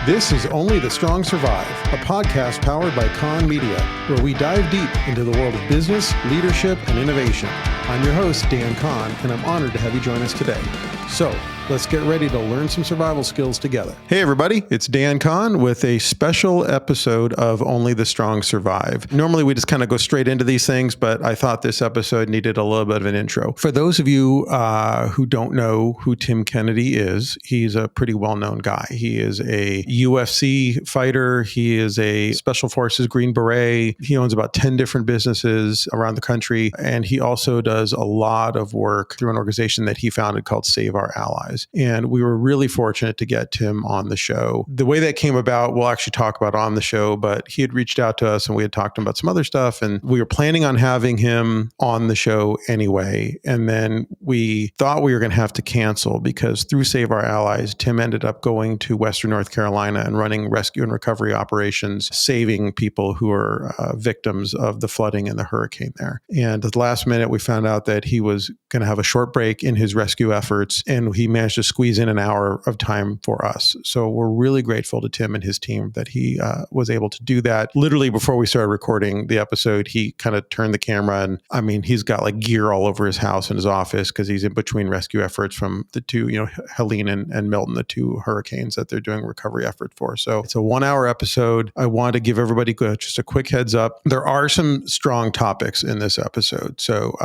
This is Only the Strong Survive, a podcast powered by Kahn Media, where we dive deep into the world of business, leadership, and innovation. I'm your host, Dan Kahn, and I'm honored to have you join us today. So, let's get ready to learn some survival skills together. Hey everybody, it's Dan Kahn with a special episode of Only the Strong Survive. Normally we just kind of go straight into these things, but I thought this episode needed a little bit of an intro. For those of you who don't know who Tim Kennedy is, he's a pretty well-known guy. He is a UFC fighter. He is a Special Forces Green Beret. He owns about 10 different businesses around the country, and he also does a lot of work through an organization that he founded called Save Our Allies. And we were really fortunate to get Tim on the show. The way that came about, we'll actually talk about on the show, but he had reached out to us and we had talked about some other stuff. And we were planning on having him on the show anyway. And then we thought we were going to have to cancel because through Save Our Allies, Tim ended up going to Western North Carolina and running rescue and recovery operations, saving people who are victims of the flooding and the hurricane there. And at the last minute, we found out that he was going to have a short break in his rescue efforts, and he managed to squeeze in an hour of time for us. So we're really grateful to Tim and his team that he was able to do that. Literally before we started recording the episode, he kind of turned the camera, and I mean, he's got like gear all over his house and his office because he's in between rescue efforts from the two, Helene and Milton, the two hurricanes that they're doing recovery effort for. So it's a 1 hour episode. I want to give everybody just a quick heads up. There are some strong topics in this episode. So,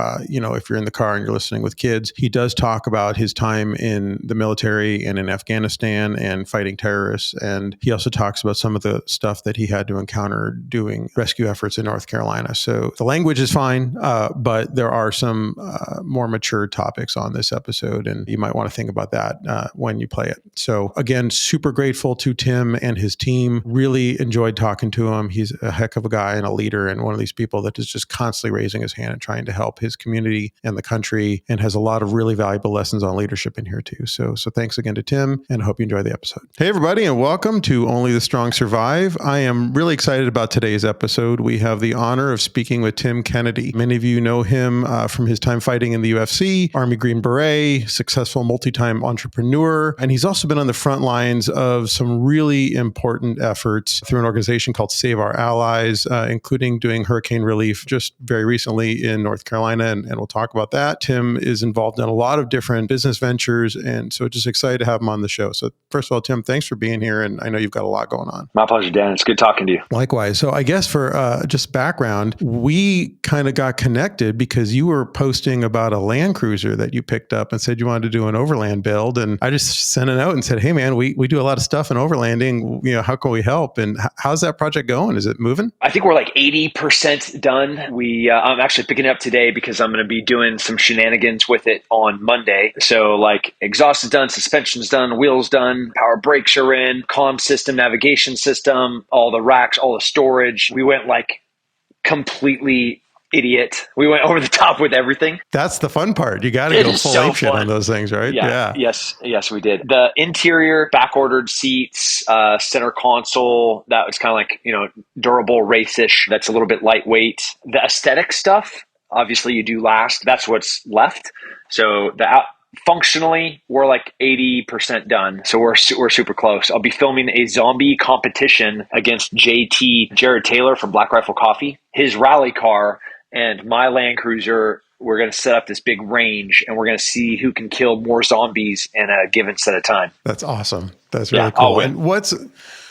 if you're in the car and you're listening with kids, he does talk about his time in the military and in Afghanistan and fighting terrorists. And he also talks about some of the stuff that he had to encounter doing rescue efforts in North Carolina. So the language is fine, but there are some more mature topics on this episode, and you might want to think about that when you play it. So again, super grateful to Tim and his team. Really enjoyed talking to him. He's a heck of a guy and a leader, and one of these people that is just constantly raising his hand and trying to help his community and the country, and has a lot of really valuable lessons on leadership in here too. So thanks again to Tim, and I hope you enjoy the episode. Hey everybody, and welcome to Only the Strong Survive. I am really excited about today's episode. We have the honor of speaking with Tim Kennedy. Many of you know him from his time fighting in the UFC, Army Green Beret, successful multi-time entrepreneur, and he's also been on the front lines of some really important efforts through an organization called Save Our Allies, including doing hurricane relief just very recently in North Carolina, and we'll talk about that. Tim is involved in a lot of different business ventures, and so just excited to have him on the show. So first of all, Tim, thanks for being here, and I know you've got a lot going on. My pleasure, Dan. It's good talking to you. Likewise. So I guess for just background, we kind of got connected because you were posting about a Land Cruiser that you picked up and said you wanted to do an overland build, and I just sent a note and said, hey man, we do a lot of stuff in overlanding, how can we help? And how's that project going? Is it moving? I think we're like 80% done. I'm actually picking it up today because I'm going to be doing some shenanigans with it on Monday. So like exhaust is done, suspension's done, wheels done, power brakes are in, comm system, navigation system, all the racks, all the storage. We went like completely idiot. We went over the top with everything. That's the fun part. You got to go full ape shit on those things, right? Yeah. Yes, we did. The interior, back-ordered seats, center console, that was kind of like, durable, race-ish. That's a little bit lightweight. The aesthetic stuff, obviously you do last. That's what's left. So functionally, we're like 80% done. So we're super close. I'll be filming a zombie competition against Jared Taylor from Black Rifle Coffee. His rally car and my Land Cruiser, we're going to set up this big range, and we're going to see who can kill more zombies in a given set of time. That's awesome. That's really cool. And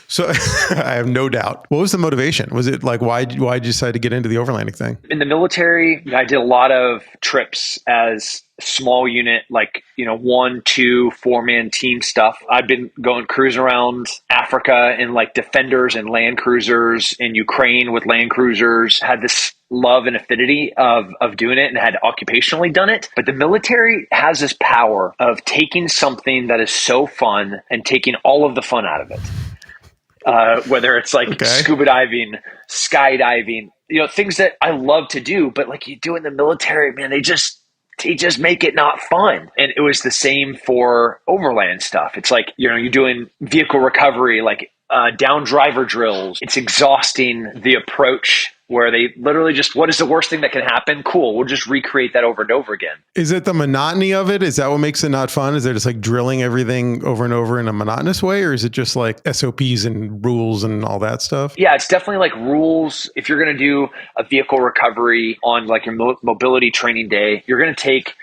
so I have no doubt. What was the motivation? Was it like, why did you decide to get into the overlanding thing? In the military, I did a lot of trips as small unit, like, 1, 2, 4-man team stuff. I've been cruising around Africa in like Defenders and Land Cruisers, in Ukraine with Land Cruisers, had this love and affinity of doing it, and had occupationally done it. But the military has this power of taking something that is so fun and taking all of the fun out of it. Whether it's like scuba diving, skydiving, things that I love to do, but like you do in the military, man, they just make it not fun. And it was the same for overland stuff. It's like, you're doing vehicle recovery, like down driver drills. It's exhausting, the approach where they literally just, what is the worst thing that can happen? Cool. We'll just recreate that over and over again. Is it the monotony of it? Is that what makes it not fun? Is it just like drilling everything over and over in a monotonous way? Or is it just like SOPs and rules and all that stuff? Yeah, it's definitely like rules. If you're going to do a vehicle recovery on like your mobility training day, you're going to take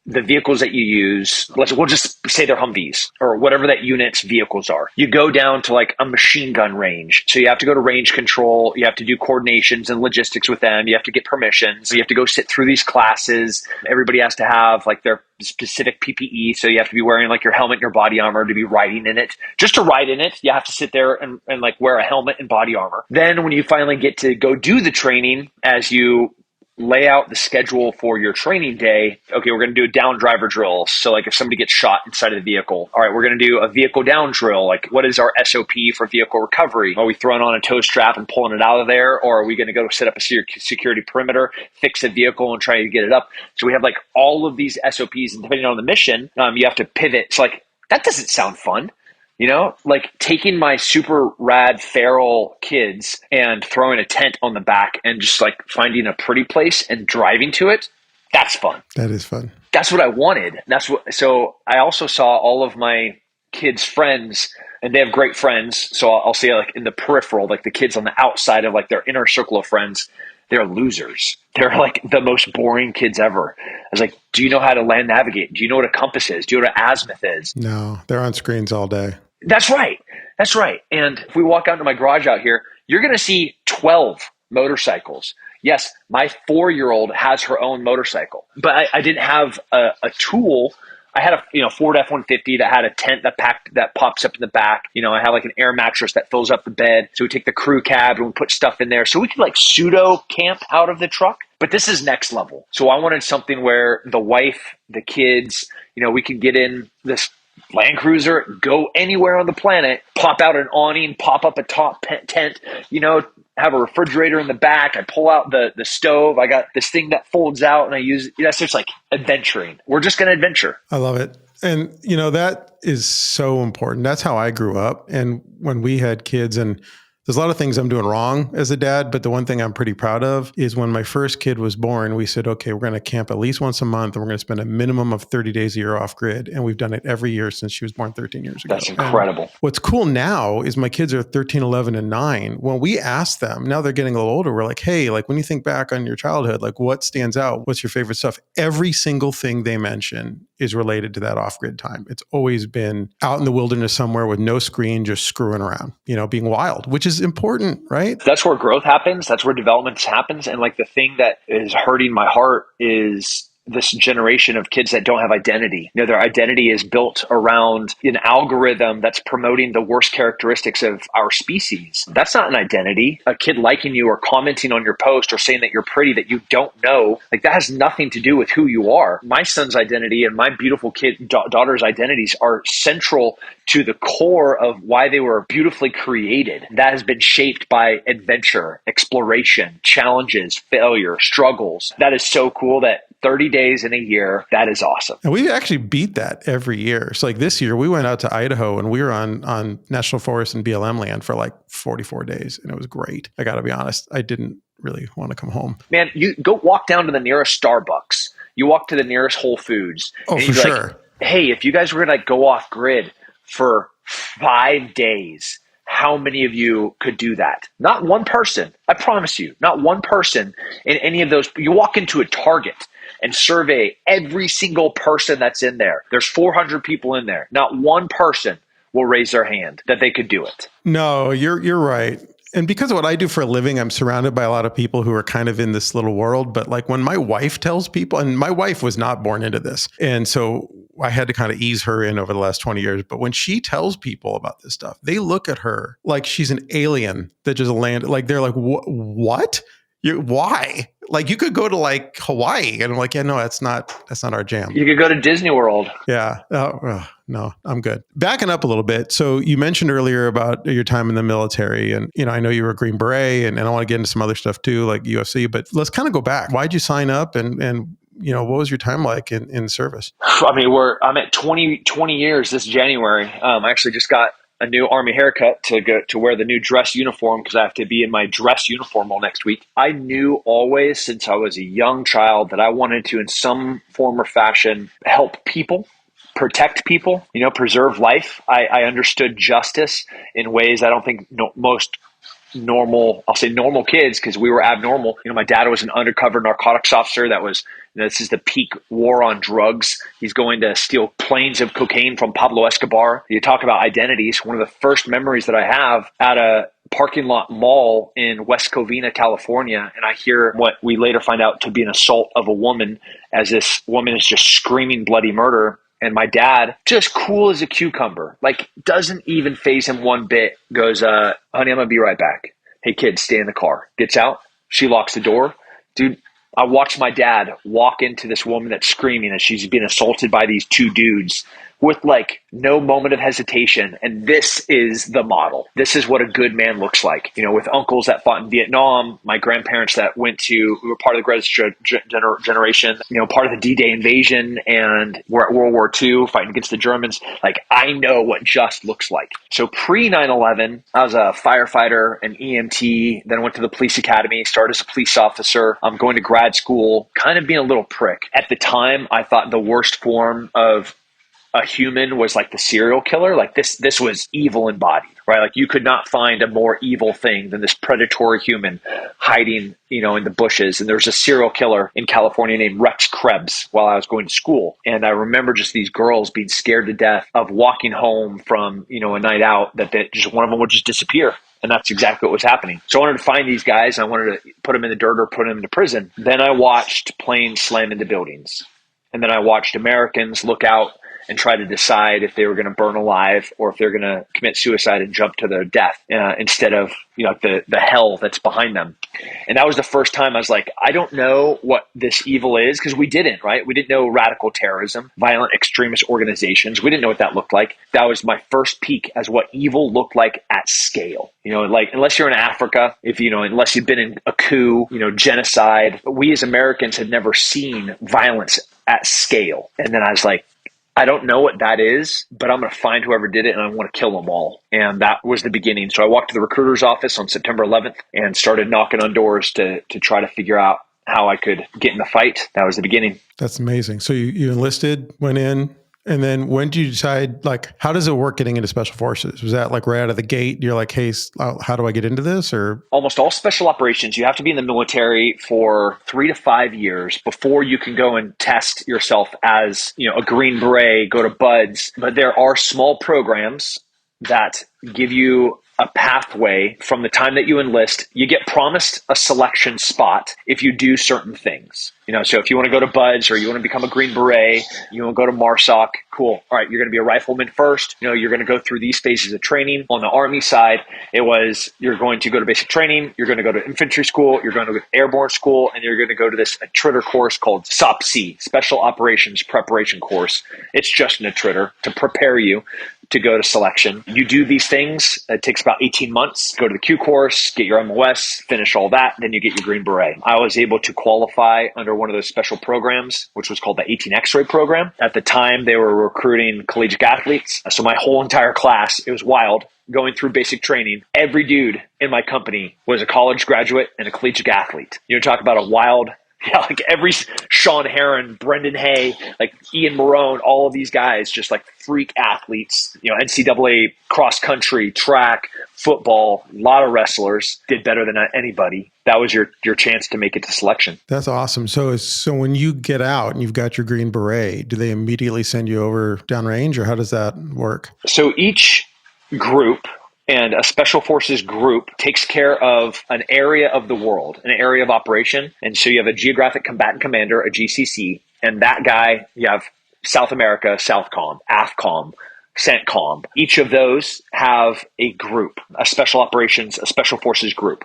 the vehicles that you use, we'll just say they're Humvees or whatever that unit's vehicles are. You go down to like a machine gun range. So you have to go to range control. You have to do coordinations and logistics with them. You have to get permissions. You have to go sit through these classes. Everybody has to have like their specific PPE. So you have to be wearing like your helmet, your body armor to be riding in it. Just to ride in it, you have to sit there and like wear a helmet and body armor. Then when you finally get to go do the training, as you lay out the schedule for your training day. Okay, we're going to do a down driver drill. So like if somebody gets shot inside of the vehicle, all right, we're going to do a vehicle down drill. Like what is our SOP for vehicle recovery? Are we throwing on a tow strap and pulling it out of there? Or are we going to go set up a security perimeter, fix a vehicle and try to get it up? So we have like all of these SOPs, and depending on the mission, you have to pivot. It's like, that doesn't sound fun. You know, like taking my super rad feral kids and throwing a tent on the back and just like finding a pretty place and driving to it. That's fun. That is fun. That's what I wanted. So I also saw all of my kids' friends, and they have great friends. So I'll say like in the peripheral, like the kids on the outside of like their inner circle of friends, they're losers. They're like the most boring kids ever. I was like, do you know how to land navigate? Do you know what a compass is? Do you know what an azimuth is? No, they're on screens all day. That's right. That's right. And if we walk out into my garage out here, you're going to see 12 motorcycles. Yes, my 4-year-old has her own motorcycle, but I didn't have a tool. I had a Ford F-150 that had a tent that pops up in the back. I had like an air mattress that fills up the bed. So we take the crew cab and we put stuff in there. So we could like pseudo camp out of the truck. But this is next level. So I wanted something where the wife, the kids, we could get in this Land Cruiser, go anywhere on the planet, pop out an awning, pop up a top tent, have a refrigerator in the back. I pull out the stove. I got this thing that folds out and I use it. That's just like adventuring. We're just going to adventure. I love it. And, that is so important. That's how I grew up. And when we had kids, and there's a lot of things I'm doing wrong as a dad, but the one thing I'm pretty proud of is when my first kid was born, we said, okay, we're going to camp at least once a month and we're going to spend a minimum of 30 days a year off grid. And we've done it every year since she was born 13 years ago. That's incredible. And what's cool now is my kids are 13, 11, and 9. When we ask them, now they're getting a little older, we're like, hey, like when you think back on your childhood, like what stands out? What's your favorite stuff? Every single thing they mention is related to that off-grid time. It's always been out in the wilderness somewhere with no screen, just screwing around, being wild, which is important, right? That's where growth happens. That's where development happens. And like the thing that is hurting my heart is this generation of kids that don't have identity. Their identity is built around an algorithm that's promoting the worst characteristics of our species. That's not an identity. A kid liking you or commenting on your post or saying that you're pretty that you don't know, like that has nothing to do with who you are. My son's identity and my beautiful daughter's identities are central to the core of why they were beautifully created. That has been shaped by adventure, exploration, challenges, failure, struggles. That is so cool that 30 days in a year, that is awesome. And we actually beat that every year. So like this year, we went out to Idaho and we were on National Forest and BLM land for like 44 days. And it was great. I got to be honest, I didn't really want to come home. Man, you go walk down to the nearest Starbucks. You walk to the nearest Whole Foods. Oh, for sure. Like, hey, if you guys were going to go off grid for 5 days, how many of you could do that? Not one person. I promise you, not one person in any of those. You walk into a Target and survey every single person that's in there. There's 400 people in there. Not one person will raise their hand that they could do it. No, you're right. And because of what I do for a living, I'm surrounded by a lot of people who are kind of in this little world. But like when my wife tells people, and my wife was not born into this, and so I had to kind of ease her in over the last 20 years. But when she tells people about this stuff, they look at her like she's an alien that just landed. Like they're like, what? Why? Like you could go to like Hawaii, and I'm like, yeah, no, that's not our jam. You could go to Disney World. Yeah. No, I'm good. Backing up a little bit. So you mentioned earlier about your time in the military, and I know you were a Green Beret, and I want to get into some other stuff too, like UFC. But let's kind of go back. Why'd you sign up, and what was your time like in service? I mean, I'm at 20 years this January. I actually just got a new Army haircut to go to wear the new dress uniform because I have to be in my dress uniform all next week. I knew always since I was a young child that I wanted to, in some form or fashion, help people, protect people, preserve life. I understood justice in ways I don't think most I'll say normal kids, because we were abnormal. My dad was an undercover narcotics officer. This is the peak war on drugs. He's going to steal planes of cocaine from Pablo Escobar. You talk about identities. One of the first memories that I have at a parking lot mall in West Covina, California, and I hear what we later find out to be an assault of a woman, as this woman is just screaming bloody murder. And my dad, just cool as a cucumber, doesn't even faze him one bit, goes, honey, I'm going to be right back. Hey, kid, stay in the car. Gets out. She locks the door. Dude, I watched my dad walk into this woman that's screaming as she's being assaulted by these two dudes with no moment of hesitation. And this is the model. This is what a good man looks like. With uncles that fought in Vietnam, my grandparents that who were part of the greatest generation, part of the D-Day invasion, and we're at World War II fighting against the Germans. I know what just looks like. So pre 9/11, I was a firefighter, an EMT, then went to the police academy, started as a police officer. I'm going to grad school, kind of being a little prick. At the time, I thought the worst form of a human was the serial killer. This was evil embodied, right? You could not find a more evil thing than this predatory human hiding, in the bushes. And there was a serial killer in California named Rex Krebs while I was going to school. And I remember just these girls being scared to death of walking home from, a night out that just one of them would just disappear. And that's exactly what was happening. So I wanted to find these guys. I wanted to put them in the dirt or put them into prison. Then I watched planes slam into buildings. And then I watched Americans look out and try to decide if they were going to burn alive or if they're going to commit suicide and jump to their death instead of the hell that's behind them. And that was the first time I was like, I don't know what this evil is, because we didn't, right? We didn't know radical terrorism, violent extremist organizations. We didn't know what that looked like. That was my first peek as what evil looked like at scale. Unless you're in Africa, unless you've been in a coup, genocide, we as Americans had never seen violence at scale. And then I was like, I don't know what that is, but I'm going to find whoever did it and I want to kill them all. And that was the beginning. So I walked to the recruiter's office on September 11th and started knocking on doors to try to figure out how I could get in the fight. That was the beginning. That's amazing. So you enlisted, went in, and then when did you decide, how does it work getting into special forces? Was that right out of the gate? You're like, hey, how do I get into this? Or almost all special operations, you have to be in the military for 3 to 5 years before you can go and test yourself as, a Green Beret, go to BUDS. But there are small programs that give you a pathway from the time that you enlist. You get promised a selection spot if you do certain things. So if you want to go to BUDS or you want to become a Green Beret, you want to go to MARSOC, cool. All right, you're going to be a rifleman first. You're going to go through these phases of training. On the Army side, it was you're going to go to basic training, you're going to go to infantry school, you're going to go to airborne school, and you're going to go to this attritter course called SOPC, Special Operations Preparation Course. It's just an attritter to prepare you to go to selection. You do these things. It takes about 18 months. Go to the Q course, get your MOS, finish all that, then you get your Green Beret. I was able to qualify under one of those special programs, which was called the 18 X-ray program. At the time, they were recruiting collegiate athletes. So my whole entire class, it was wild, going through basic training. Every dude in my company was a college graduate and a collegiate athlete. Talk about a wild... Yeah, every Sean Heron, Brendan Hay, Ian Marone, all of these guys, just freak athletes, NCAA cross country, track, football, a lot of wrestlers did better than anybody. That was your chance to make it to selection. That's awesome. So when you get out and you've got your Green Beret, do they immediately send you over downrange, or how does that work? So each group and a special forces group takes care of an area of the world, an area of operation. And so you have a geographic combatant commander, a GCC, and that guy, you have South America, Southcom, AFCOM, CENTCOM. Each of those have a group, a special operations, a special forces group.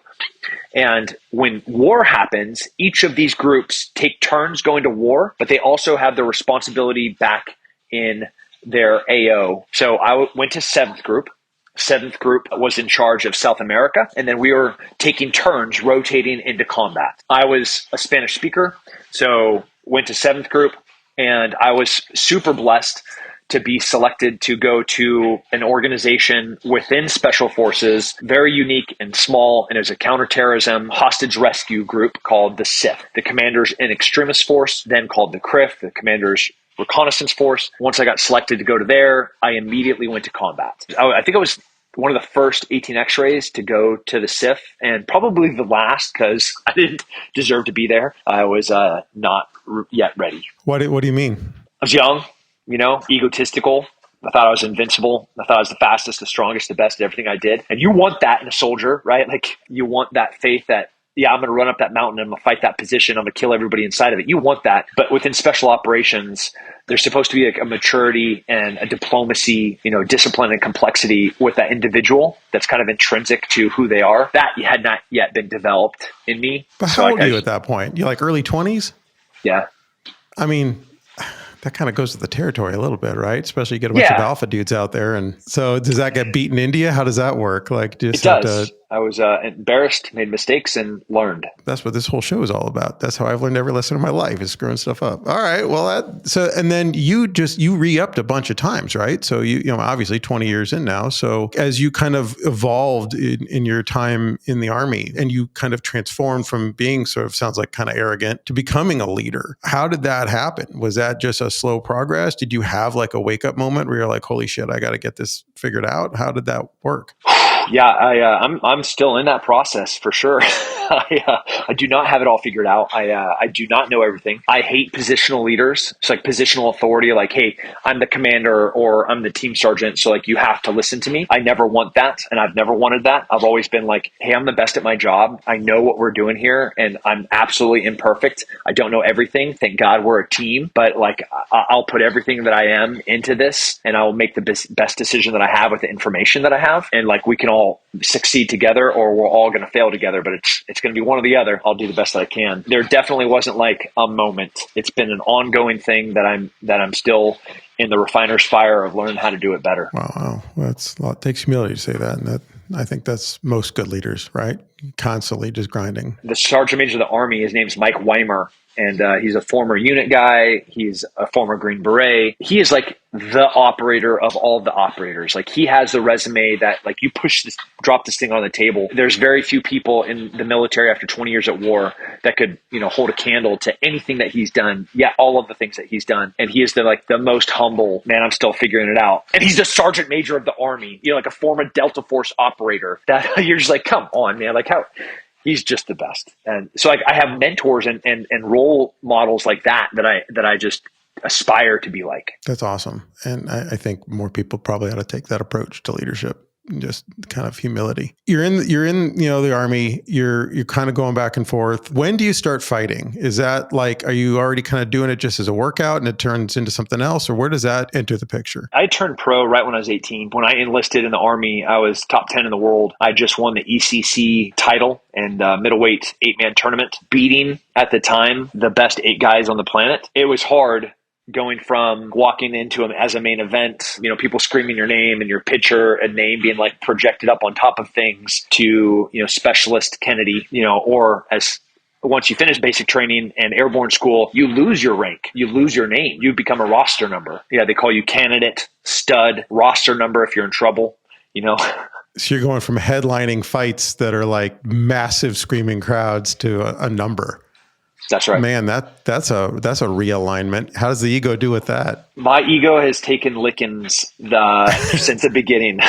And when war happens, each of these groups take turns going to war, but they also have the responsibility back in their AO. So I went to 7th group. 7th group was in charge of South America, and then we were taking turns rotating into combat. I was a Spanish speaker, so went to 7th group, and I was super blessed to be selected to go to an organization within Special Forces, very unique and small, and it was a counterterrorism hostage rescue group called the CIF, the Commanders in Extremis Force, then called the CRIF, the Commanders Reconnaissance Force. Once I got selected to go to there, I immediately went to combat. I think I was one of the first 18 X-rays to go to the CIF, and probably the last because I didn't deserve to be there. I was not yet ready. What do you mean? I was young, egotistical. I thought I was invincible. I thought I was the fastest, the strongest, the best at everything I did. And you want that in a soldier, right? Like you want that faith that, yeah, I'm going to run up that mountain and I'm going to fight that position. I'm going to kill everybody inside of it. You want that. But within special operations, there's supposed to be like a maturity and a diplomacy, discipline and complexity with that individual that's kind of intrinsic to who they are. That had not yet been developed in me. But how old are you at that point? You're like early 20s? Yeah. I mean, that kind of goes to the territory a little bit, right? Especially you get a bunch of alpha dudes out there. And so does that get beaten into you? How does that work? Like, just it does. I was embarrassed, made mistakes, and learned. That's what this whole show is all about. That's how I've learned every lesson of my life, is screwing stuff up. All right. Well, and then you re-upped a bunch of times, right? So you obviously 20 years in now. So as you kind of evolved in your time in the Army and you kind of transformed from being sort of, sounds like kind of arrogant, to becoming a leader, how did that happen? Was that just a slow progress? Did you have like a wake up moment where you're like, holy shit, I got to get this figured out? How did that work? Yeah, I'm still in that process for sure. I do not have it all figured out. I do not know everything. I hate positional leaders. It's like positional authority. Like, hey, I'm the commander or I'm the team sergeant, so like you have to listen to me. I never want that, and I've never wanted that. I've always been like, hey, I'm the best at my job. I know what we're doing here, and I'm absolutely imperfect. I don't know everything. Thank God we're a team, but like I'll put everything that I am into this, and I will make the best decision that I have with the information that I have, and like we can all succeed together, or we're all going to fail together, but it's going to be one or the other. I'll do the best that I can. There definitely wasn't like a moment. It's been an ongoing thing that I'm still in the refiner's fire of learning how to do it better. Wow. That's a lot. It takes humility to say that. And I think that's most good leaders, right? Constantly just grinding. The Sergeant Major of the Army, his name's Mike Weimer. And he's a former unit guy. He's a former Green Beret. He is like the operator of all the operators. Like he has the resume that like you drop this thing on the table. There's very few people in the military after 20 years at war that could, hold a candle to anything that he's done. Yeah, all of the things that he's done. And he is the most humble, man, I'm still figuring it out. And he's the Sergeant Major of the Army, like a former Delta Force operator that you're just like, come on, man. Like how... He's just the best. And so I have mentors and role models like that I just aspire to be like. That's awesome. And I think more people probably ought to take that approach to leadership. Just kind of humility. You're in the Army, you're kind of going back and forth. When do you start fighting? Is that like, are you already kind of doing it just as a workout and it turns into something else, or where does that enter the picture? I turned pro right when I was 18. When I enlisted in the Army, I was top 10 in the world. I just won the ECC title and middleweight 8-man tournament, beating at the time the best 8 guys on the planet. It was hard. Going from walking into them as a main event, people screaming your name and your picture and name being like projected up on top of things to, Specialist Kennedy, or as once you finish basic training and airborne school, you lose your rank, you lose your name, you become a roster number. Yeah, they call you candidate, stud, roster number if you're in trouble, So you're going from headlining fights that are like massive screaming crowds to a number. That's right. Man, that's a realignment. How does the ego do with that? My ego has taken lickings since the beginning.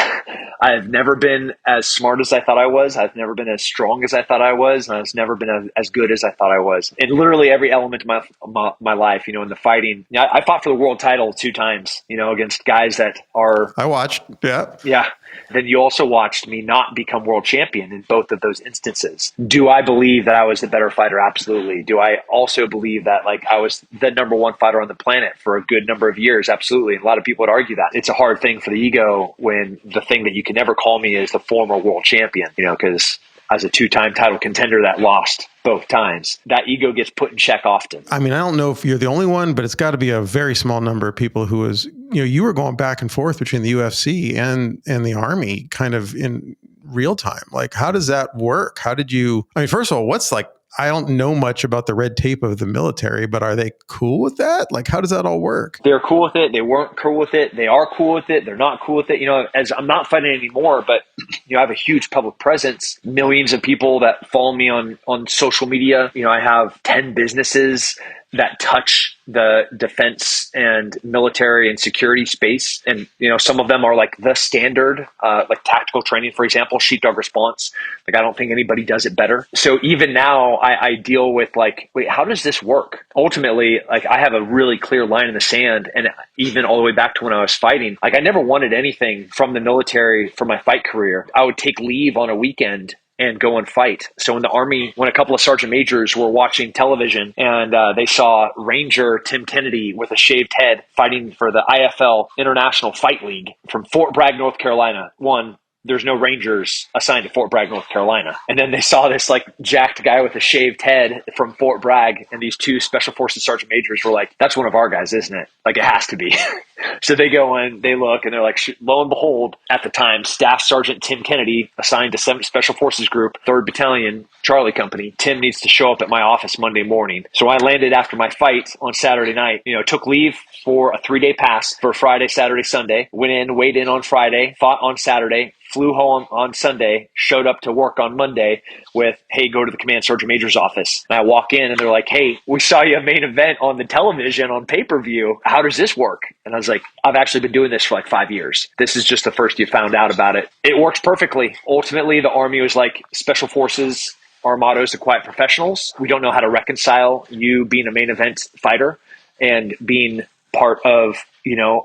I've never been as smart as I thought I was. I've never been as strong as I thought I was. And I've never been as good as I thought I was. In literally every element of my life, in the fighting. I fought for the world title 2 times, against guys that are... I watched, yeah. Yeah. Then you also watched me not become world champion in both of those instances. Do I believe that I was the better fighter? Absolutely. Do I also believe that I was the number 1 fighter on the planet for a good number of years? Absolutely. A lot of people would argue that. It's a hard thing for the ego when the thing that you can never call me is the former world champion, because as a 2-time title contender that lost both times, that ego gets put in check often. I mean, I don't know if you're the only one, but it's got to be a very small number of people who is, you were going back and forth between the UFC and the Army kind of in real time. Like, how does that work? How did you, first of all, what's like I don't know much about the red tape of the military, but are they cool with that? Like, how does that all work? They're cool with it. They weren't cool with it. They are cool with it. They're not cool with it. As I'm not fighting anymore, but I have a huge public presence, millions of people that follow me on social media. I have 10 businesses that touch the defense and military and security space. And, some of them are like the standard, like tactical training, for example, Sheepdog Response. Like, I don't think anybody does it better. So even now I deal with like, wait, how does this work? Ultimately, like, I have a really clear line in the sand. And even all the way back to when I was fighting, like, I never wanted anything from the military for my fight career. I would take leave on a weekend and go and fight. So in the Army, when a couple of sergeant majors were watching television and they saw Ranger Tim Kennedy with a shaved head fighting for the IFL International Fight League from Fort Bragg, North Carolina. There's no Rangers assigned to Fort Bragg, North Carolina. And then they saw this like jacked guy with a shaved head from Fort Bragg, and these two Special Forces Sergeant Majors were like, that's one of our guys, isn't it? Like, it has to be. So they go in, they look, and they're like, lo and behold, at the time, Staff Sergeant Tim Kennedy, assigned to 7th Special Forces Group, 3rd Battalion, Charlie Company. Tim needs to show up at my office Monday morning. So I landed after my fight on Saturday night, took leave for a 3-day pass for Friday, Saturday, Sunday, went in, weighed in on Friday, fought on Saturday, flew home on Sunday, showed up to work on Monday with, hey, go to the Command Sergeant Major's office. And I walk in and they're like, hey, we saw you a main event on the television on pay-per-view. How does this work? And I was like, I've actually been doing this for like 5 years. This is just the first you found out about it. It works perfectly. Ultimately, the Army was like, Special Forces, our motto is to quiet professionals. We don't know how to reconcile you being a main event fighter and being part of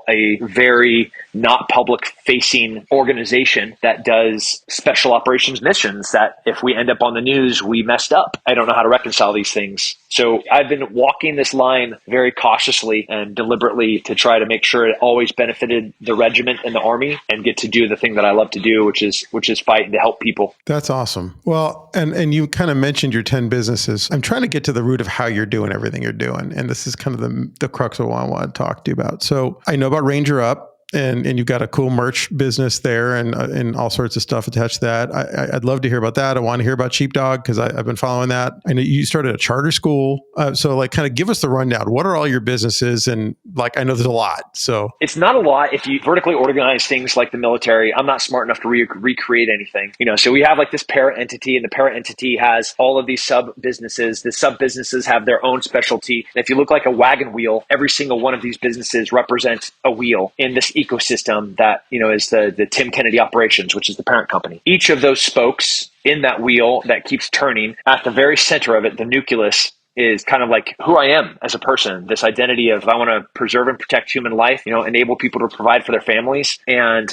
a very not public facing organization that does special operations missions that if we end up on the news, we messed up. I don't know how to reconcile these things. So I've been walking this line very cautiously and deliberately to try to make sure it always benefited the regiment and the Army and get to do the thing that I love to do, which is fight and to help people. That's awesome. Well, and you kind of mentioned your 10 businesses. I'm trying to get to the root of how you're doing everything you're doing. And this is kind of the crux of what I want to talk to you about. So I know about Ranger Up. And you've got a cool merch business there and all sorts of stuff attached to that. I'd love to hear about that. I want to hear about Sheepdog because I've been following that. I know you started a charter school. So like kind of give us the rundown. What are all your businesses? And like, I know there's a lot. So it's not a lot. If you vertically organize things like the military, I'm not smart enough to recreate anything. So we have like this parent entity, and the parent entity has all of these sub businesses. The sub businesses have their own specialty. And if you look like a wagon wheel, every single one of these businesses represents a wheel in this ecosystem that is the Tim Kennedy Operations, which is the parent company. Each of those spokes in that wheel that keeps turning, at the very center of it, the nucleus, is kind of like who I am as a person. This identity of I want to preserve and protect human life, enable people to provide for their families and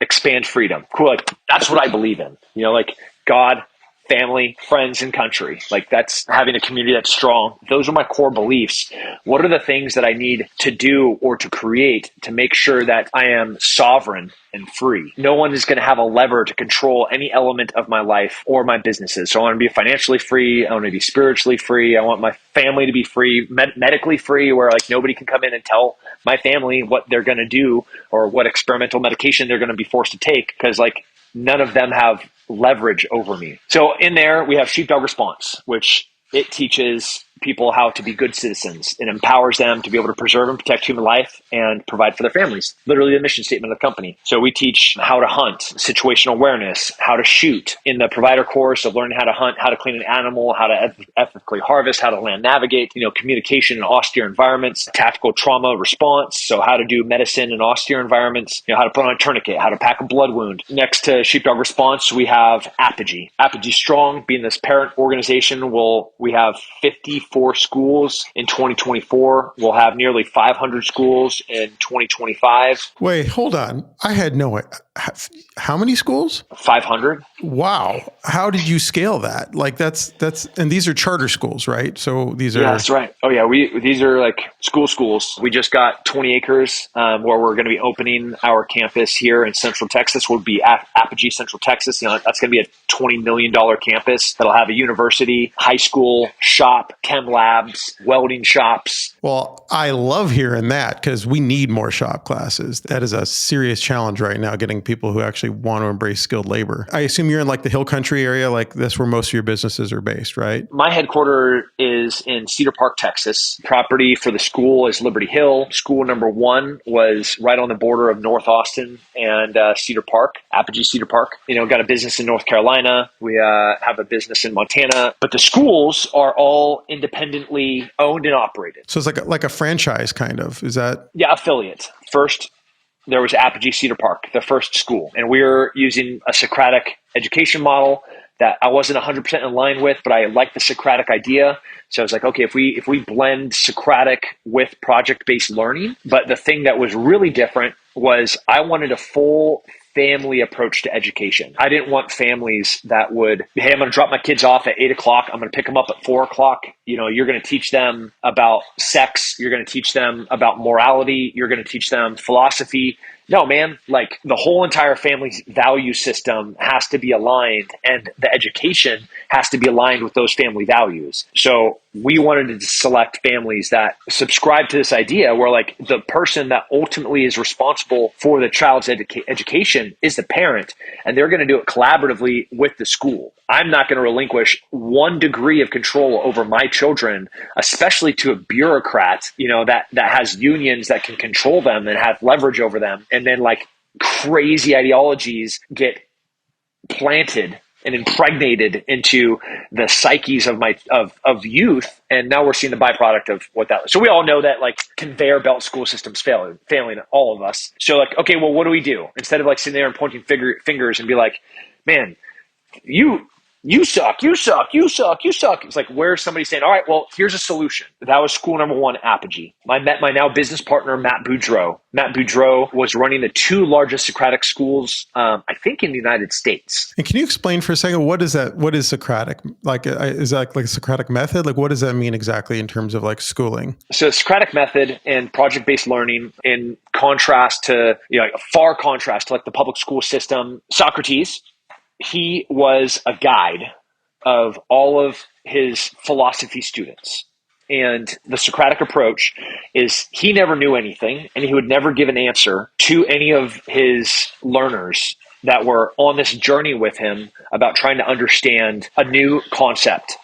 expand freedom. Cool. Like, that's what I believe in. Like God, family, friends, and country. Like, that's having a community that's strong. Those are my core beliefs. What are the things that I need to do or to create to make sure that I am sovereign and free? No one is going to have a lever to control any element of my life or my businesses. So I want to be financially free. I want to be spiritually free. I want my family to be free, medically free, where like nobody can come in and tell my family what they're going to do or what experimental medication they're going to be forced to take, because like none of them have leverage over me. So in there, we have Sheepdog Response, which it teaches people how to be good citizens. It empowers them to be able to preserve and protect human life and provide for their families. Literally the mission statement of the company. So we teach how to hunt, situational awareness, how to shoot. In the provider course of learning how to hunt, how to clean an animal, how to ethically harvest, how to land navigate, communication in austere environments, tactical trauma response. So how to do medicine in austere environments, how to put on a tourniquet, how to pack a blood wound. Next to Sheepdog Response, we have Apogee. Apogee Strong, being this parent organization, we have 54 schools in 2024. We'll have nearly 500 schools in 2025. Wait, hold on. I had no idea. How many schools? 500. Wow. How did you scale that? Like that's, and these are charter schools, right? So these are. Yeah, that's right. Oh yeah. These are like schools. We just got 20 acres where we're going to be opening our campus here in Central Texas. Would be Apogee Central Texas. That's going to be a $20 million campus that'll have a university, high school, shop, chem labs, welding shops. Well, I love hearing that because we need more shop classes. That is a serious challenge right now, getting people who actually want to embrace skilled labor. I assume you're in like the Hill Country area, like that's where most of your businesses are based, right? My headquarters is in Cedar Park, Texas. Property for the school is Liberty Hill. School number 1 was right on the border of North Austin and Cedar Park, Apogee Cedar Park. Got a business in North Carolina. We have a business in Montana. But the schools are all independently owned and operated. So it's like a franchise kind of. Is that? Yeah, affiliate. First, there was Apogee Cedar Park, the first school. And we were using a Socratic education model that I wasn't 100% in line with, but I liked the Socratic idea. So I was like, okay, if we blend Socratic with project-based learning, but the thing that was really different was I wanted a full family approach to education. I didn't want families that would, hey, I'm going to drop my kids off at 8 o'clock. I'm going to pick them up at 4 o'clock. You're going to teach them about sex. You're going to teach them about morality. You're going to teach them philosophy. No, man, like the whole entire family's value system has to be aligned, and the education has to be aligned with those family values. So we wanted to select families that subscribe to this idea where like the person that ultimately is responsible for the child's education is the parent, and they're going to do it collaboratively with the school. I'm not going to relinquish 1 degree of control over my children, especially to a bureaucrat, that has unions that can control them and have leverage over them. And then like crazy ideologies get planted and impregnated into the psyches of youth. And now we're seeing the byproduct of what that was. So we all know that like conveyor belt school systems failing all of us. So like, okay, well, what do we do? Instead of like sitting there and pointing fingers and be like, man, you suck, you suck, you suck, you suck. It's like, where's somebody saying, all right, well, here's a solution. That was school number 1, Apogee. I met my now business partner, Matt Boudreau. Matt Boudreau was running the 2 largest Socratic schools, I think, in the United States. And can you explain for a second, what is that? What is Socratic? Like, is that like a Socratic method? Like, what does that mean exactly in terms of like schooling? So Socratic method and project-based learning, in contrast to, a far contrast to like the public school system, Socrates, he was a guide of all of his philosophy students. And the Socratic approach is he never knew anything, and he would never give an answer to any of his learners that were on this journey with him about trying to understand a new concept.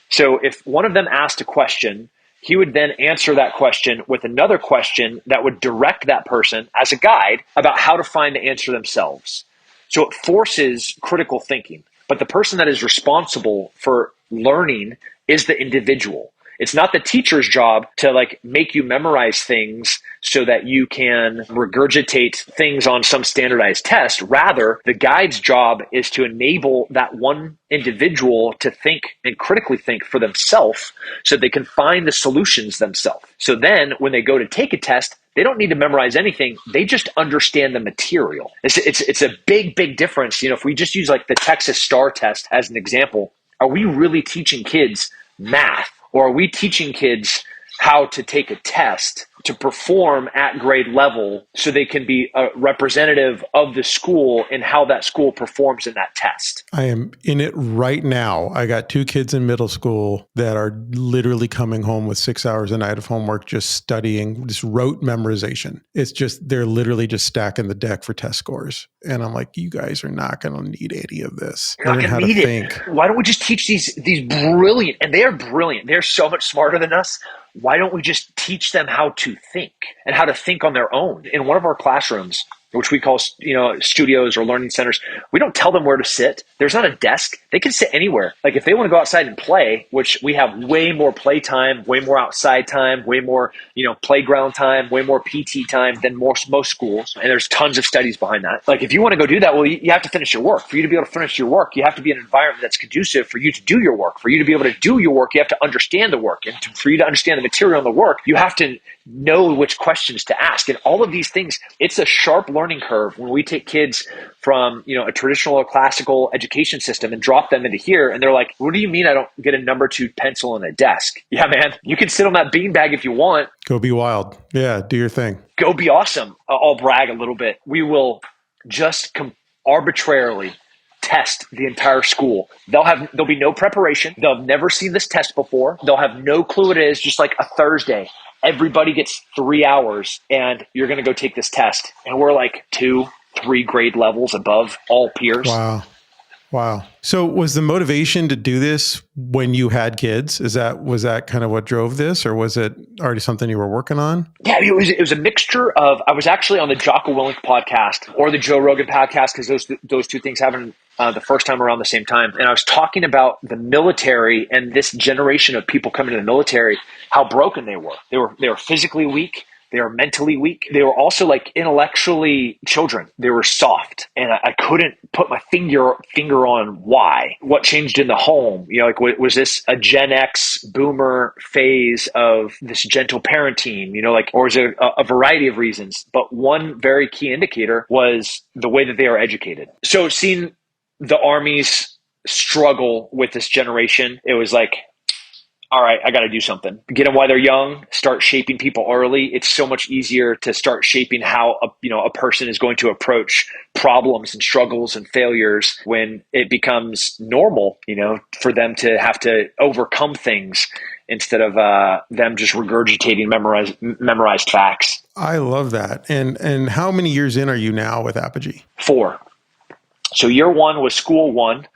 So if one of them asked a question, he would then answer that question with another question that would direct that person as a guide about how to find the answer themselves. So it forces critical thinking, but the person that is responsible for learning is the individual. It's not the teacher's job to like make you memorize things so that you can regurgitate things on some standardized test. Rather, the guide's job is to enable that one individual to think and critically think for themselves so they can find the solutions themselves. So then when they go to take a test, they don't need to memorize anything. They just understand the material. It's a big, big difference. If we just use like the Texas STAR test as an example, are we really teaching kids math? Or are we teaching kids how to take a test to perform at grade level so they can be a representative of the school and how that school performs in that test? I am in it right now. I got 2 kids in middle school that are literally coming home with 6 hours a night of homework, just studying, just rote memorization. It's just, they're literally just stacking the deck for test scores. And I'm like, you guys are not going to need any of this. You're not going to need it. Why don't we just teach these brilliant, and they are brilliant. They're so much smarter than us. Why don't we just teach them how to think and how to think on their own? In one of our classrooms, which we call, studios or learning centers, we don't tell them where to sit. There's not a desk. They can sit anywhere. Like if they want to go outside and play, which we have way more play time, way more outside time, way more, playground time, way more PT time than most schools. And there's tons of studies behind that. Like if you want to go do that, well, you have to finish your work. For you to be able to finish your work, you have to be in an environment that's conducive for you to do your work. For you to be able to do your work, you have to understand the work. And for you to understand the material in the work, you have to know which questions to ask. And all of these things, it's a sharp learning curve when we take kids from, a traditional or classical education system and drop them into here. And they're like, what do you mean I don't get a number 2 pencil and a desk? Yeah, man, you can sit on that beanbag if you want. Go be wild. Yeah, do your thing. Go be awesome. I'll brag a little bit. We will just arbitrarily test the entire school. There'll be no preparation. They'll have never seen this test before. They'll have no clue what it is, just like a Thursday. Everybody gets 3 hours and you're going to go take this test. And we're like 2-3 grade levels above all peers. Wow. Wow. So was the motivation to do this when you had kids? Was that kind of what drove this, or was it already something you were working on? Yeah, it was a mixture of. I was actually on the Jocko Willink podcast or the Joe Rogan podcast, because those two things happened the first time around the same time, and I was talking about the military and this generation of people coming to the military, how broken they were. They were physically weak. They were mentally weak. They were also like intellectually children. They were soft, and I couldn't put my finger on why. What changed in the home? Like, was this a Gen X boomer phase of this gentle parenting? Or was it a variety of reasons? But one very key indicator was the way that they are educated. So seeing the armies struggle with this generation, it was like, all right, I got to do something. Get them while they're young, start shaping people early. It's so much easier to start shaping how a person is going to approach problems and struggles and failures when it becomes normal, for them to have to overcome things instead of them just regurgitating memorized facts. I love that. And how many years in are you now with Apogee? 4. So year 1 was school 1.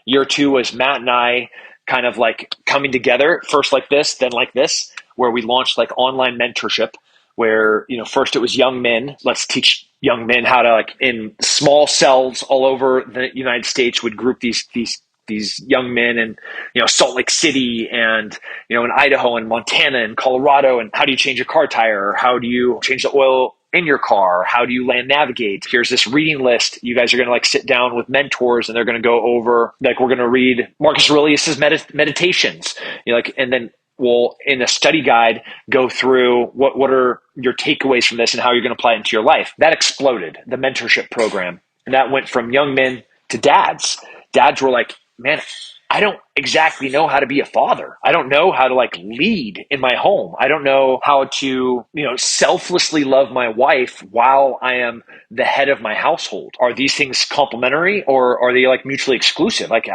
Year 2 was Matt and I kind of like coming together, first like this, then like this, where we launched like online mentorship, where, first it was young men. Let's teach young men how to, like, in small cells all over the United States, would group these young men in, Salt Lake City and, in Idaho and Montana and Colorado. And how do you change a car tire? Or how do you change the oil in your car? How do you land navigate? Here's this reading list. You guys are going to like sit down with mentors, and they're going to go over, like, we're going to read Marcus Aurelius's meditations, and then we'll, in a study guide, go through what are your takeaways from this and how you're going to apply it into your life. That exploded, the mentorship program. And that went from young men to dads. Dads were like, man, I don't exactly know how to be a father. I don't know how to like lead in my home. I don't know how to, selflessly love my wife while I am the head of my household. Are these things complementary, or are they like mutually exclusive? Like,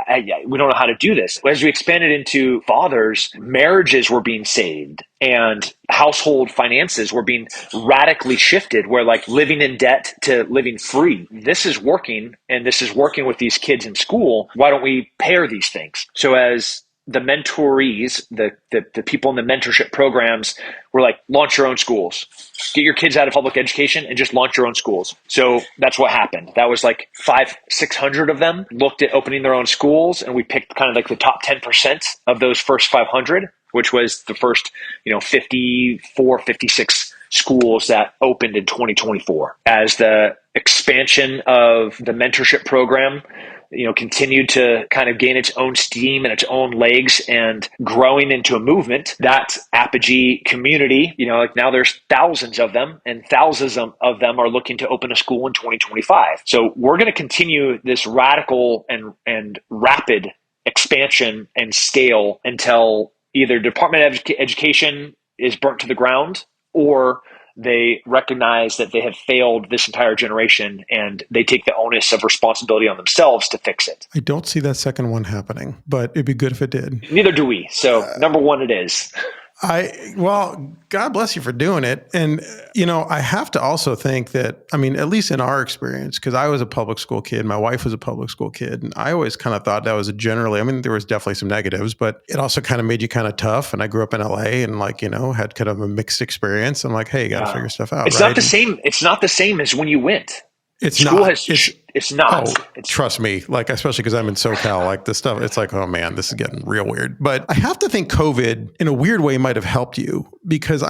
we don't know how to do this. As we expanded into fathers, marriages were being saved and household finances were being radically shifted, where like living in debt to living free. This is working, and this is working with these kids in school. Why don't we pair these things? So as the mentorees, the people in the mentorship programs were like, launch your own schools. Get your kids out of public education and just launch your own schools. So that's what happened. That was like 500-600 of them looked at opening their own schools, and we picked kind of like the top 10% of those first 500, which was the first, 54, 56 schools that opened in 2024. As the expansion of the mentorship program, continued to kind of gain its own steam and its own legs and growing into a movement, that Apogee community, like now there's thousands of them, and thousands of them are looking to open a school in 2025. So we're going to continue this radical and rapid expansion and scale until either Department of Education is burnt to the ground, or they recognize that they have failed this entire generation and they take the onus of responsibility on themselves to fix it. I don't see that second one happening, but it'd be good if it did. Neither do we. So number 1, it is. Well, God bless you for doing it. And, I have to also think that, at least in our experience, because I was a public school kid, my wife was a public school kid, and I always kind of thought that was there was definitely some negatives, but it also kind of made you kind of tough. And I grew up in LA and had kind of a mixed experience. I'm like, hey, you got to figure stuff out. It's right? not the same. It's not the same as when you went. It's School not. It's not. Trust me, like, especially because I'm in SoCal, like this stuff, it's like, oh man, this is getting real weird. But I have to think COVID in a weird way might have helped you, because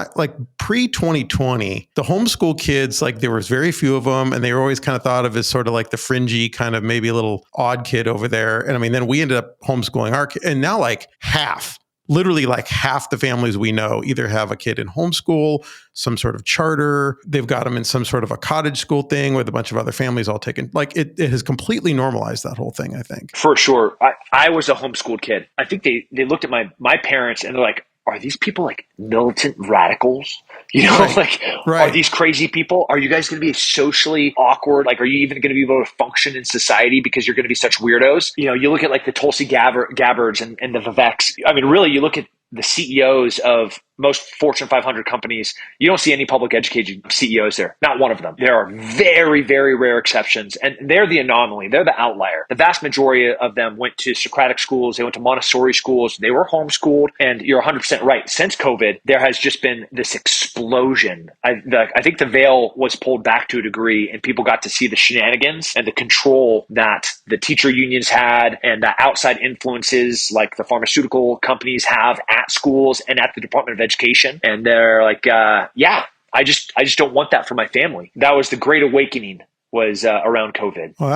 pre-2020, the homeschool kids, like there was very few of them, and they were always kind of thought of as sort of like the fringy kind of maybe a little odd kid over there. And then we ended up homeschooling our kid, and now like literally like half the families we know either have a kid in homeschool, some sort of charter. They've got them in some sort of a cottage school thing with a bunch of other families all taken. Like it has completely normalized that whole thing, I think. For sure. I was a homeschooled kid. I think they looked at my parents and they're like, are these people like militant radicals? Right. Are these crazy people? Are you guys going to be socially awkward? Like, are you even going to be able to function in society because you're going to be such weirdos? You look at like the Tulsi Gabbards and the Viveks. Really, you look at the CEOs of most Fortune 500 companies, you don't see any public education CEOs there. Not one of them. There are very, very rare exceptions, and they're the anomaly. They're the outlier. The vast majority of them went to Socratic schools. They went to Montessori schools. They were homeschooled. And you're 100% right. Since COVID, there has just been this explosion. I think the veil was pulled back to a degree, and people got to see the shenanigans and the control that the teacher unions had, and the outside influences like the pharmaceutical companies have at schools and at the Department of Education. And they're like, I just don't want that for my family. That was the great awakening, was around COVID. Well,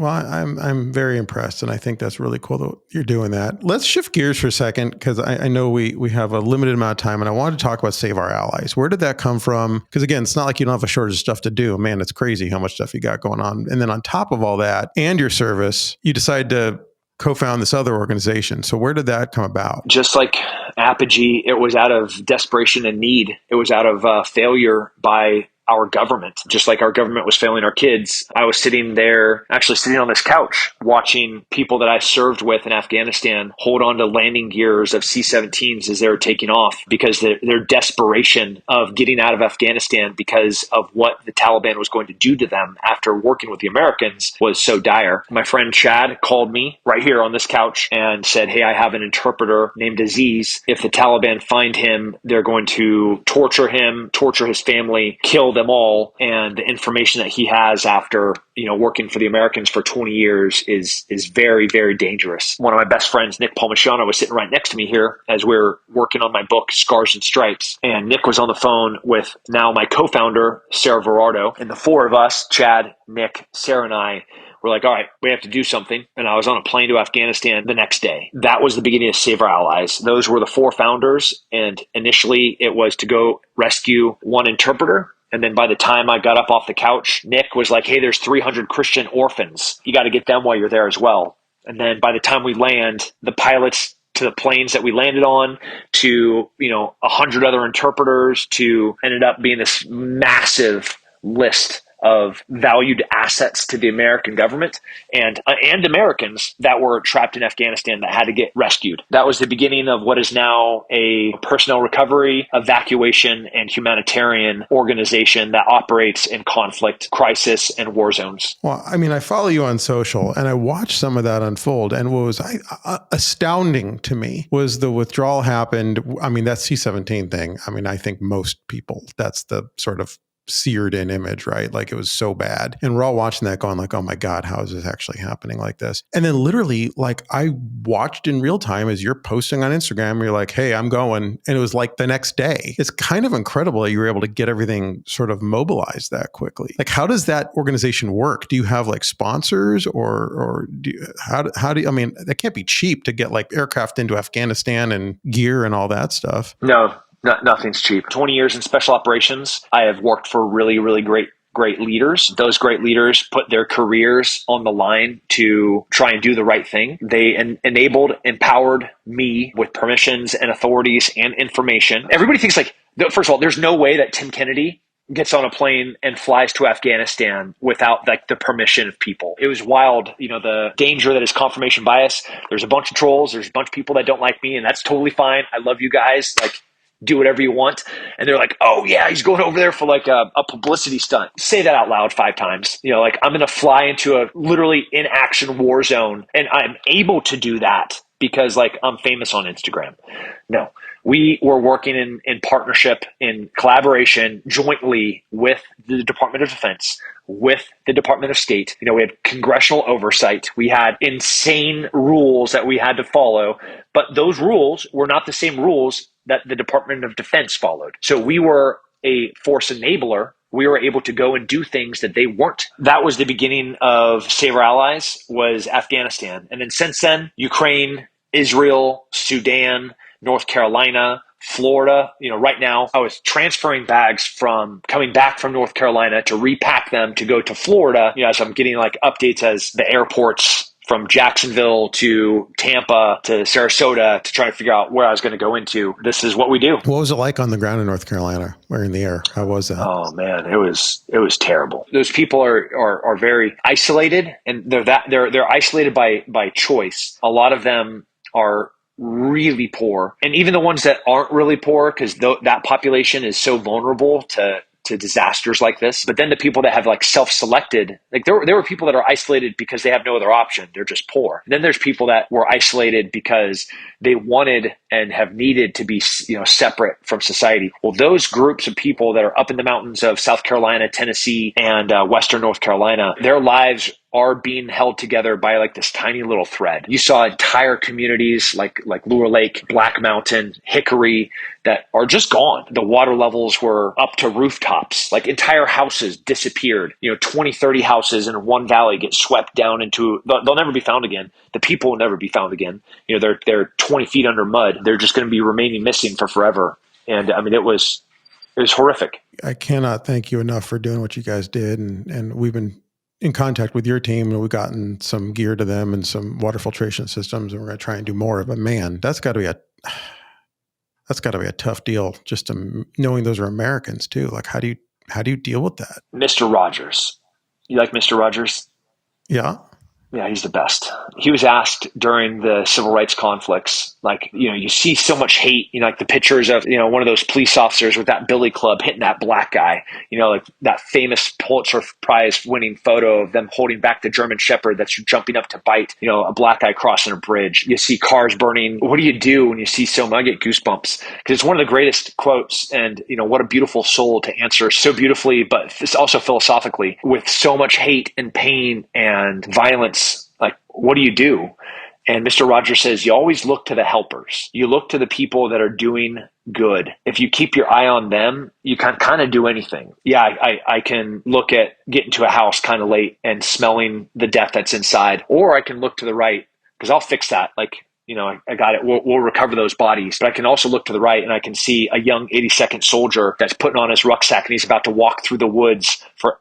I'm very impressed, and I think that's really cool that you're doing that. Let's shift gears for a second, because I know we have a limited amount of time, and I wanted to talk about Save Our Allies. Where did that come from? Because again, it's not like you don't have a shortage of stuff to do. Man, it's crazy how much stuff you got going on. And then on top of all that, and your service, you decided to co-found this other organization. So where did that come about? Just like Apogee, it was out of desperation and need. It was out of failure by our government. Just like our government was failing our kids, I was sitting on this couch, watching people that I served with in Afghanistan hold on to landing gears of C-17s as they were taking off, because their desperation of getting out of Afghanistan because of what the Taliban was going to do to them after working with the Americans was so dire. My friend Chad called me right here on this couch and said, "Hey, I have an interpreter named Aziz. If the Taliban find him, they're going to torture him, torture his family, kill them all, and the information that he has after working for the Americans for 20 years is very, very dangerous." One of my best friends, Nick Palmachano, was sitting right next to me here as we were working on my book, Scars and Stripes. And Nick was on the phone with now my co-founder, Sarah Verardo. And the four of us, Chad, Nick, Sarah, and I, we're like, all right, we have to do something. And I was on a plane to Afghanistan the next day. That was the beginning of Save Our Allies. Those were the four founders. And initially it was to go rescue one interpreter. And then by the time I got up off the couch, Nick was like, "Hey, there's 300 Christian orphans. You got to get them while you're there as well." And then by the time we land, the pilots to the planes that we landed on, to 100 other interpreters, to ended up being this massive list of valued assets to the American government and Americans that were trapped in Afghanistan that had to get rescued. That was the beginning of what is now a personnel recovery, evacuation, and humanitarian organization that operates in conflict, crisis, and war zones. Well, I mean, I follow you on social, and I watched some of that unfold. And what was astounding to me was the withdrawal happened. I mean, that C-17 thing. I mean, I think most people, that's the sort of seared in image, right? Like, it was so bad. And we're all watching that going like, oh my God, how is this actually happening like this? And then literally, like, I watched in real time as you're posting on Instagram, you're like, "Hey, I'm going." And it was like the next day. It's kind of incredible that you were able to get everything sort of mobilized that quickly. Like, how does that organization work? Do you have like sponsors or how do you, I mean, that can't be cheap to get like aircraft into Afghanistan and gear and all that stuff. No. Nothing's cheap. 20 years in special operations. I have worked for really, really great leaders. Those great leaders put their careers on the line to try and do the right thing. They empowered me with permissions and authorities and information. Everybody thinks like, first of all, there's no way that Tim Kennedy gets on a plane and flies to Afghanistan without like the permission of people. It was wild. The danger that is confirmation bias. There's a bunch of trolls. There's a bunch of people that don't like me, and that's totally fine. I love you guys. Like, do whatever you want. And they're like, "Oh yeah, he's going over there for like a publicity stunt." Say that out loud 5 times. Like, I'm going to fly into a literally in action war zone, and I'm able to do that because like I'm famous on Instagram. No, we were working in partnership, in collaboration, jointly with the Department of Defense, with the Department of State. We had congressional oversight. We had insane rules that we had to follow, but those rules were not the same rules that the Department of Defense followed. So we were a force enabler. We were able to go and do things that they weren't. That was the beginning of Save Our Allies, was Afghanistan. And then since then, Ukraine, Israel, Sudan, North Carolina, Florida. Right now I was transferring bags coming back from North Carolina to repack them to go to Florida. As I'm getting like updates as the airports from Jacksonville to Tampa to Sarasota to try to figure out where I was going to go into. This is what we do. What was it like on the ground in North Carolina or in the air? How was that? Oh man, it was terrible. Those people are very isolated, and they're isolated by choice. A lot of them are really poor, and even the ones that aren't really poor, because that population is so vulnerable to disasters like this. But then the people that have like self-selected, like there were people that are isolated because they have no other option. They're just poor. And then there's people that were isolated because they wanted and have needed to be, separate from society. Well, those groups of people that are up in the mountains of South Carolina, Tennessee, and Western North Carolina, their lives are being held together by like this tiny little thread. You saw entire communities like Lure Lake, Black Mountain, Hickory that are just gone. The water levels were up to rooftops, like entire houses disappeared. 20, 30 houses in one valley get swept down into, they'll never be found again. The people will never be found again. They're 20 feet under mud. They're just going to be remaining missing for forever. And I mean, it was horrific. I cannot thank you enough for doing what you guys did. And we've been in contact with your team, and we've gotten some gear to them and some water filtration systems, and we're going to try and do more. But man, that's got to be a tough deal, just to knowing those are Americans too. Like, how do you deal with that? Mr. Rogers. You like Mr. Rogers? Yeah. Yeah, he's the best. He was asked during the civil rights conflicts, like, you see so much hate, like the pictures of, one of those police officers with that billy club hitting that black guy, like that famous Pulitzer Prize winning photo of them holding back the German Shepherd that's jumping up to bite, a black guy crossing a bridge. You see cars burning. What do you do when you see so much? I get goosebumps because it's one of the greatest quotes, and, what a beautiful soul to answer so beautifully, but it's also philosophically with so much hate and pain and violence. Like, what do you do? And Mr. Rogers says, you always look to the helpers. You look to the people that are doing good. If you keep your eye on them, you can kind of do anything. Yeah, I can look at getting to a house kind of late and smelling the death that's inside, or I can look to the right because I'll fix that. Like, I got it. We'll recover those bodies. But I can also look to the right and I can see a young 82nd soldier that's putting on his rucksack and he's about to walk through the woods for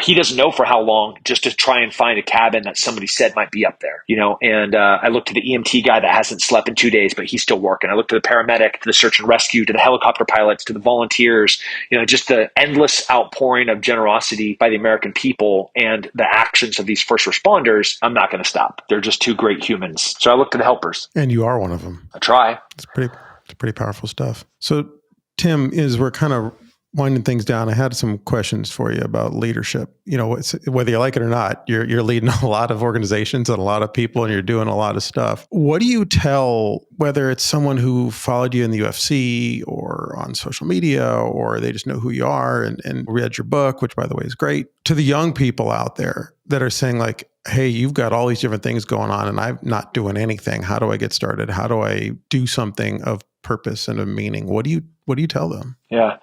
he doesn't know for how long, just to try and find a cabin that somebody said might be up there, and I look to the EMT guy that hasn't slept in 2 days, but he's still working. I look to the paramedic, to the search and rescue, to the helicopter pilots, to the volunteers, just the endless outpouring of generosity by the American people and the actions of these first responders. I'm not going to stop. They're just two great humans. So I look to the helpers. And you are one of them. I try. It's pretty powerful stuff. So Tim, we're kind of winding things down, I had some questions for you about leadership. Whether you like it or not, you're leading a lot of organizations and a lot of people, and you're doing a lot of stuff. What do you tell, whether it's someone who followed you in the UFC or on social media, or they just know who you are and read your book, which by the way is great, to the young people out there that are saying like, hey, you've got all these different things going on and I'm not doing anything. How do I get started? How do I do something of purpose and of meaning? What do you tell them? Yeah.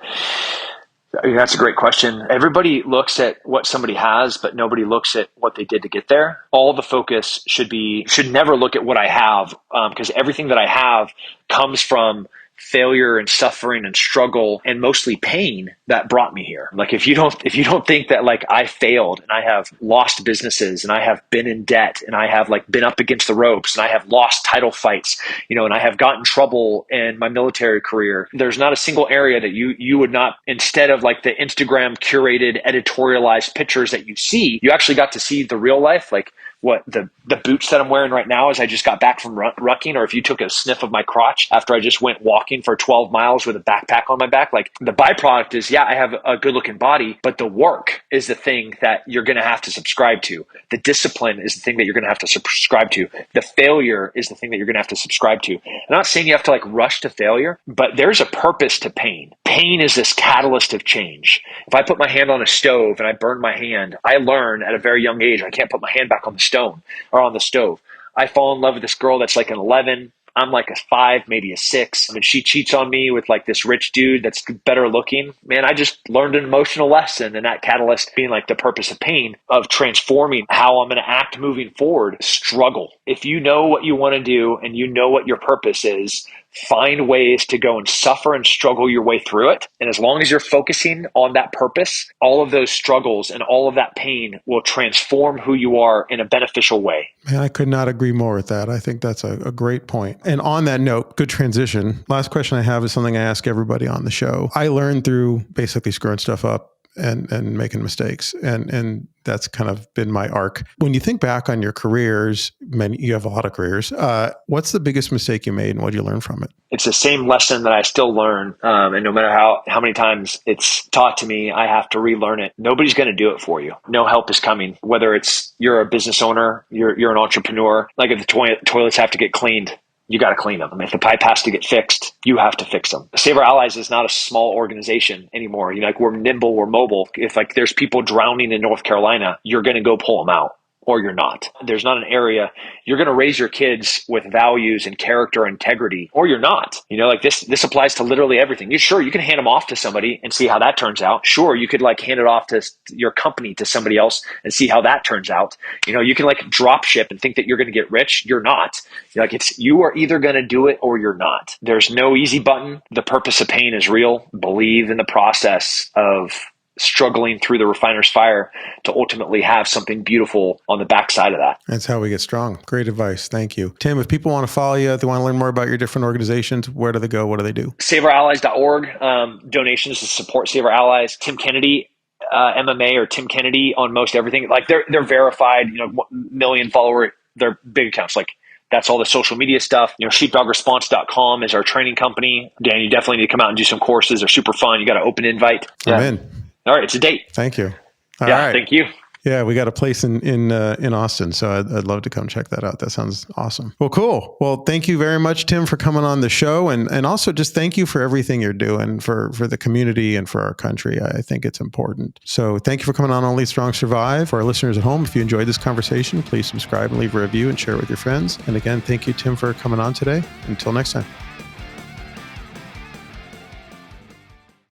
That's a great question. Everybody looks at what somebody has, but nobody looks at what they did to get there. All the focus should never look at what I have, because everything that I have comes from failure and suffering and struggle and mostly pain that brought me here. Like if you don't think that like I failed and I have lost businesses and I have been in debt and I have like been up against the ropes and I have lost title fights, and I have gotten in trouble in my military career, there's not a single area that you would not, instead of like the Instagram curated editorialized pictures that you see, you actually got to see the real life, like what the boots that I'm wearing right now as I just got back from rucking, or if you took a sniff of my crotch after I just went walking for 12 miles with a backpack on my back, like the byproduct is, yeah, I have a good looking body, but the work is the thing that you're going to have to subscribe to. The discipline is the thing that you're going to have to subscribe to. The failure is the thing that you're going to have to subscribe to. I'm not saying you have to like rush to failure, but there's a purpose to pain. Pain is this catalyst of change. If I put my hand on a stove and I burn my hand, I learn at a very young age, I can't put my hand back on the stone or on the stove. I fall in love with this girl that's like an 11. I'm like a 5, maybe a 6. And she cheats on me with like this rich dude that's better looking. Man, I just learned an emotional lesson, and that catalyst being like the purpose of pain, of transforming how I'm going to act moving forward. Struggle. If you know what you want to do and you know what your purpose is, find ways to go and suffer and struggle your way through it. And as long as you're focusing on that purpose, all of those struggles and all of that pain will transform who you are in a beneficial way. Man, I could not agree more with that. I think that's a great point. And on that note, good transition. Last question I have is something I ask everybody on the show. I learned through basically screwing stuff up and making mistakes. And that's kind of been my arc. When you think back on your careers, you have a lot of careers. What's the biggest mistake you made and what did you learn from it? It's the same lesson that I still learn. And no matter how many times it's taught to me, I have to relearn it. Nobody's going to do it for you. No help is coming. Whether it's you're a business owner, you're an entrepreneur, like if the toilets have to get cleaned, you got to clean them. If the pipe has to get fixed, you have to fix them. Save Our Allies is not a small organization anymore. We're nimble, we're mobile. If there's people drowning in North Carolina, you're going to go pull them out. Or you're not. There's not an area. You're going to raise your kids with values and character, integrity, or you're not. This applies to literally everything. You can hand them off to somebody and see how that turns out. Sure, you could hand it off to your company to somebody else and see how that turns out. You can drop ship and think that you're going to get rich. You're not. You are either going to do it or you're not. There's no easy button. The purpose of pain is real. Believe in the process of struggling through the refiner's fire to ultimately have something beautiful on the backside of that. That's how we get strong. Great advice. Thank you. Tim, if people want to follow you, if they want to learn more about your different organizations, where do they go? What do they do? SaveOurAllies.org. Donations to support Save Our Allies. Tim Kennedy, MMA, or Tim Kennedy on most everything. They're verified, 1 million follower. They're big accounts. That's all the social media stuff. Sheepdogresponse.com is our training company. Dan, you definitely need to come out and do some courses. They're super fun. You got an open invite. I'm in. All right, it's a date. Thank you. All right. Thank you. Yeah, we got a place in Austin, so I'd love to come check that out. That sounds awesome. Well, cool. Well, thank you very much, Tim, for coming on the show, and also just thank you for everything you're doing for the community and for our country. I think it's important. So thank you for coming on Only Strong Survive. For our listeners at home, if you enjoyed this conversation, please subscribe and leave a review and share it with your friends. And again, thank you, Tim, for coming on today. Until next time.